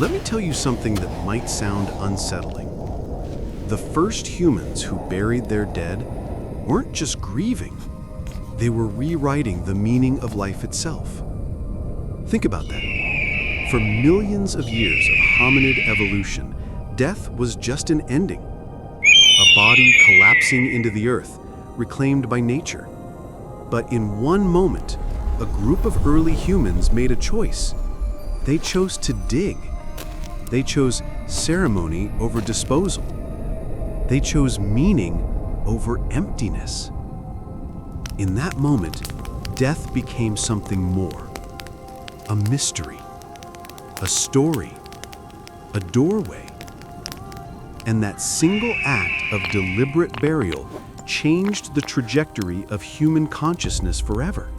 Let me tell you something that might sound unsettling. The first humans who buried their dead weren't just grieving, they were rewriting the meaning of life itself. Think about that. For millions of years of hominid evolution, death was just an ending. A body collapsing into the earth, reclaimed by nature. But in one moment, a group of early humans made a choice. They chose to dig. They chose ceremony over disposal. They chose meaning over emptiness. In that moment, death became something more. A mystery, a story, a doorway. And that single act of deliberate burial changed the trajectory of human consciousness forever.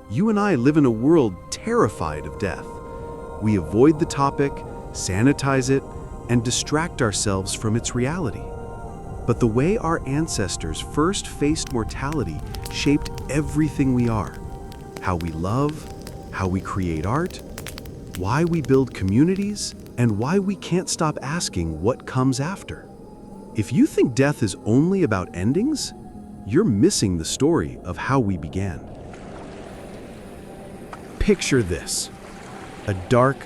You and I live in a world terrified of death. We avoid the topic, sanitize it, and distract ourselves from its reality. But the way our ancestors first faced mortality shaped everything we are. How we love, how we create art, why we build communities, and why we can't stop asking what comes after. If you think death is only about endings, you're missing the story of how we began. Picture this: a dark,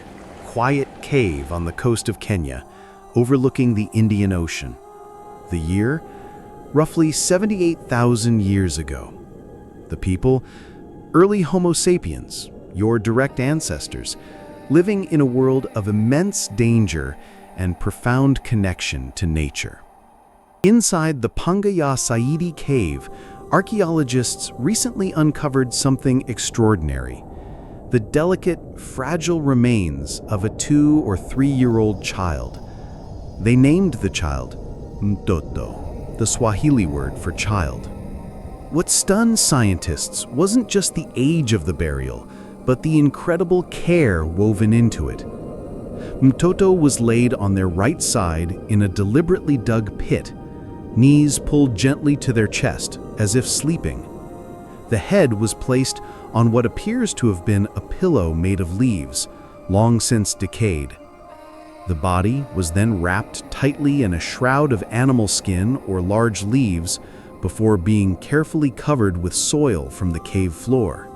quiet cave on the coast of Kenya, overlooking the Indian Ocean. The year? Roughly 78,000 years ago. The people? Early Homo sapiens, your direct ancestors, living in a world of immense danger and profound connection to nature. Inside the Pangaya Saidi cave, archaeologists recently uncovered something extraordinary: the delicate, fragile remains of a 2- or 3-year-old child. They named the child Mtoto, the Swahili word for child. What stunned scientists wasn't just the age of the burial, but the incredible care woven into it. Mtoto was laid on their right side in a deliberately dug pit, knees pulled gently to their chest, as if sleeping. The head was placed on what appears to have been a pillow made of leaves, long since decayed. The body was then wrapped tightly in a shroud of animal skin or large leaves before being carefully covered with soil from the cave floor.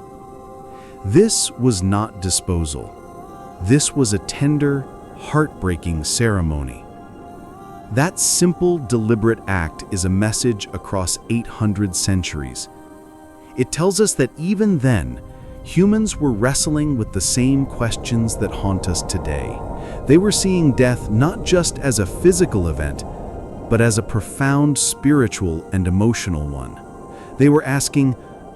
This was not disposal. This was a tender, heartbreaking ceremony. That simple, deliberate act is a message across 800 centuries. It tells us that even then, humans were wrestling with the same questions that haunt us today. They were seeing death not just as a physical event, but as a profound spiritual and emotional one. They were asking,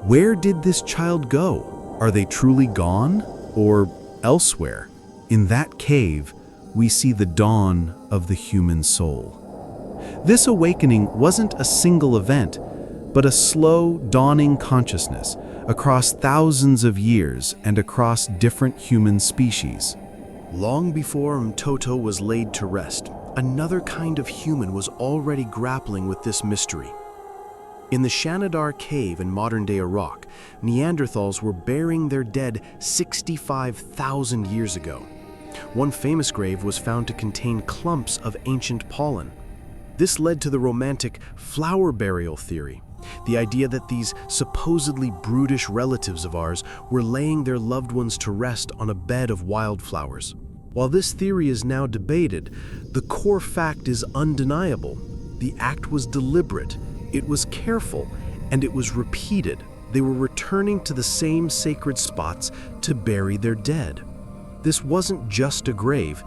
where did this child go? Are they truly gone or elsewhere? In that cave, we see the dawn of the human soul. This awakening wasn't a single event, but a slow, dawning consciousness across thousands of years and across different human species. Long before Mtoto was laid to rest, another kind of human was already grappling with this mystery. In the Shanidar cave in modern-day Iraq, Neanderthals were burying their dead 65,000 years ago. One famous grave was found to contain clumps of ancient pollen. This led to the romantic flower burial theory, the idea that these supposedly brutish relatives of ours were laying their loved ones to rest on a bed of wildflowers. While this theory is now debated, the core fact is undeniable. The act was deliberate, it was careful, and it was repeated. They were returning to the same sacred spots to bury their dead. This wasn't just a grave,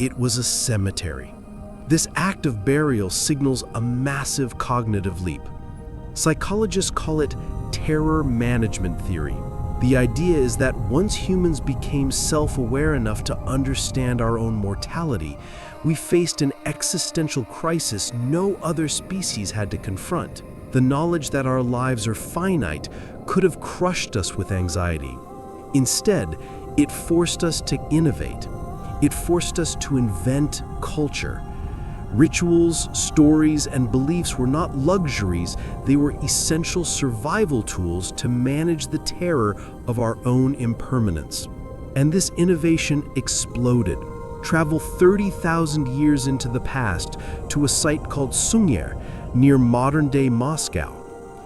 it was a cemetery. This act of burial signals a massive cognitive leap. Psychologists call it terror management theory. The idea is that once humans became self-aware enough to understand our own mortality, we faced an existential crisis no other species had to confront. The knowledge that our lives are finite could have crushed us with anxiety. Instead, it forced us to innovate. It forced us to invent culture. Rituals, stories, and beliefs were not luxuries, they were essential survival tools to manage the terror of our own impermanence. And this innovation exploded. Travel 30,000 years into the past to a site called Sungir, near modern-day Moscow.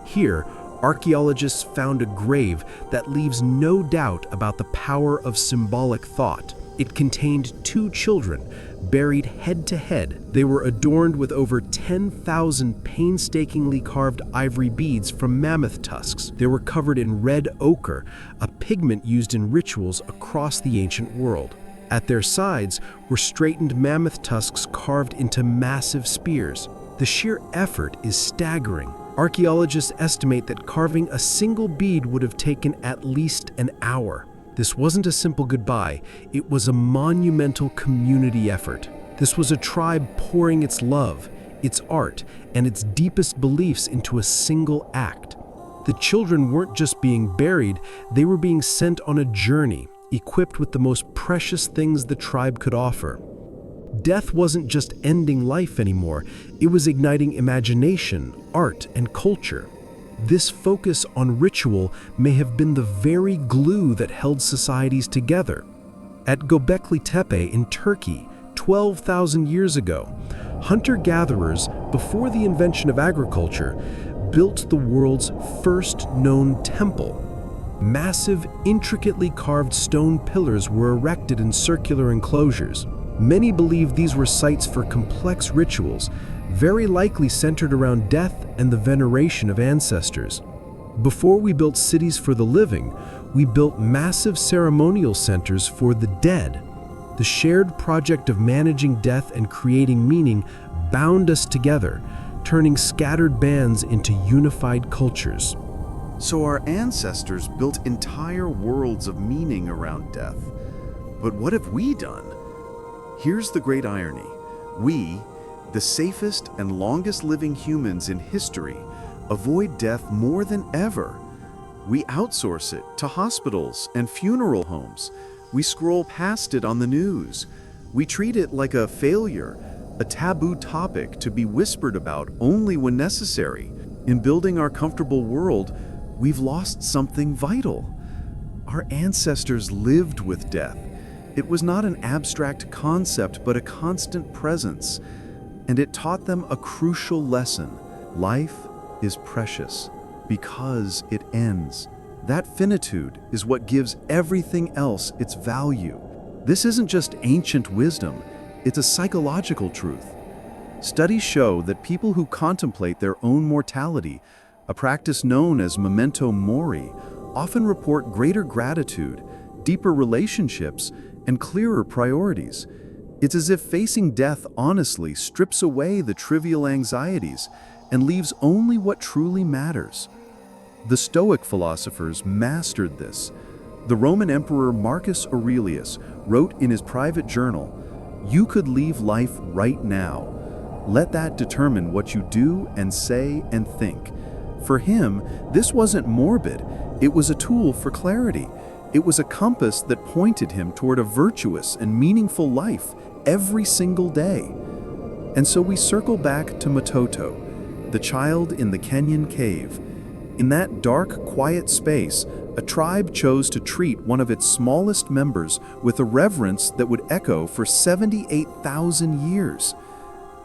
Here, archaeologists found a grave that leaves no doubt about the power of symbolic thought. It contained 2 children, buried head to head. They were adorned with over 10,000 painstakingly carved ivory beads from mammoth tusks. They were covered in red ochre, a pigment used in rituals across the ancient world. At their sides were straightened mammoth tusks carved into massive spears. The sheer effort is staggering. Archaeologists estimate that carving a single bead would have taken at least an hour. This wasn't a simple goodbye, it was a monumental community effort. This was a tribe pouring its love, its art, and its deepest beliefs into a single act. The children weren't just being buried, they were being sent on a journey, equipped with the most precious things the tribe could offer. Death wasn't just ending life anymore, it was igniting imagination, art, and culture. This focus on ritual may have been the very glue that held societies together. At Göbekli Tepe in Turkey, 12,000 years ago, hunter-gatherers, before the invention of agriculture, built the world's first known temple. Massive, intricately carved stone pillars were erected in circular enclosures. Many believe these were sites for complex rituals, very likely centered around death and the veneration of ancestors. Before we built cities for the living, we built massive ceremonial centers for the dead. The shared project of managing death and creating meaning bound us together, turning scattered bands into unified cultures. So our ancestors built entire worlds of meaning around death. But what have we done? Here's the great irony. We, the safest and longest living humans in history, avoid death more than ever. We outsource it to hospitals and funeral homes. We scroll past it on the news. We treat it like a failure, a taboo topic to be whispered about only when necessary. In building our comfortable world, we've lost something vital. Our ancestors lived with death. It was not an abstract concept, but a constant presence. And it taught them a crucial lesson. Life is precious because it ends. That finitude is what gives everything else its value. This isn't just ancient wisdom, it's a psychological truth. Studies show that people who contemplate their own mortality, a practice known as memento mori, often report greater gratitude, deeper relationships, and clearer priorities. It's as if facing death honestly strips away the trivial anxieties and leaves only what truly matters. The Stoic philosophers mastered this. The Roman Emperor Marcus Aurelius wrote in his private journal, "You could leave life right now. Let that determine what you do and say and think." For him, this wasn't morbid, it was a tool for clarity. It was a compass that pointed him toward a virtuous and meaningful life every single day. And so we circle back to Mtoto, the child in the Kenyan cave. In that dark, quiet space, a tribe chose to treat one of its smallest members with a reverence that would echo for 78,000 years.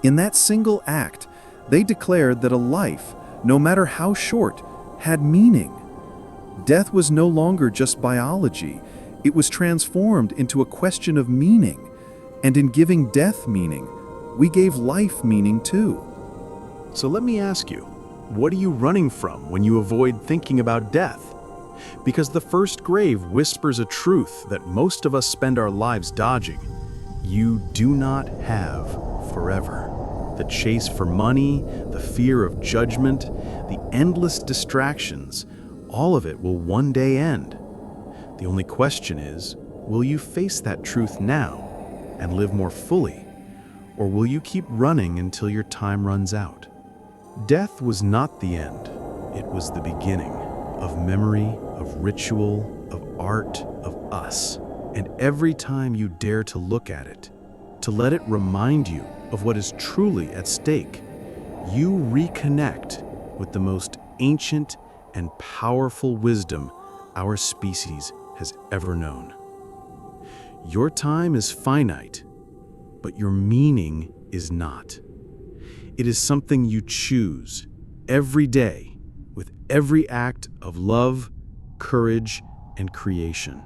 In that single act, they declared that a life, no matter how short, had meaning. Death was no longer just biology, it was transformed into a question of meaning. And in giving death meaning, we gave life meaning too. So let me ask you, what are you running from when you avoid thinking about death? Because the first grave whispers a truth that most of us spend our lives dodging. You do not have forever. The chase for money, the fear of judgment, the endless distractions, all of it will one day end. The only question is, will you face that truth now and live more fully, or will you keep running until your time runs out? Death was not the end, it was the beginning of memory, of ritual, of art, of us. And every time you dare to look at it, to let it remind you of what is truly at stake, you reconnect with the most ancient and powerful wisdom our species has ever known. Your time is finite, but your meaning is not. It is something you choose every day with every act of love, courage, and creation.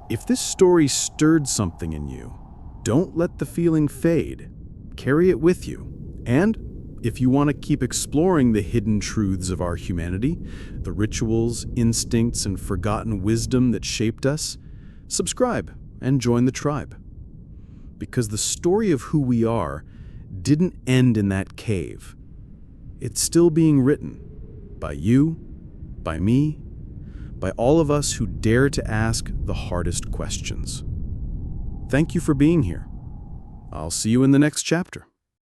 If this story stirred something in you, don't let the feeling fade. Carry it with you. And if you want to keep exploring the hidden truths of our humanity, the rituals, instincts, and forgotten wisdom that shaped us, subscribe and join the tribe. Because the story of who we are didn't end in that cave. It's still being written by you, by me, by all of us who dare to ask the hardest questions. Thank you for being here. I'll see you in the next chapter.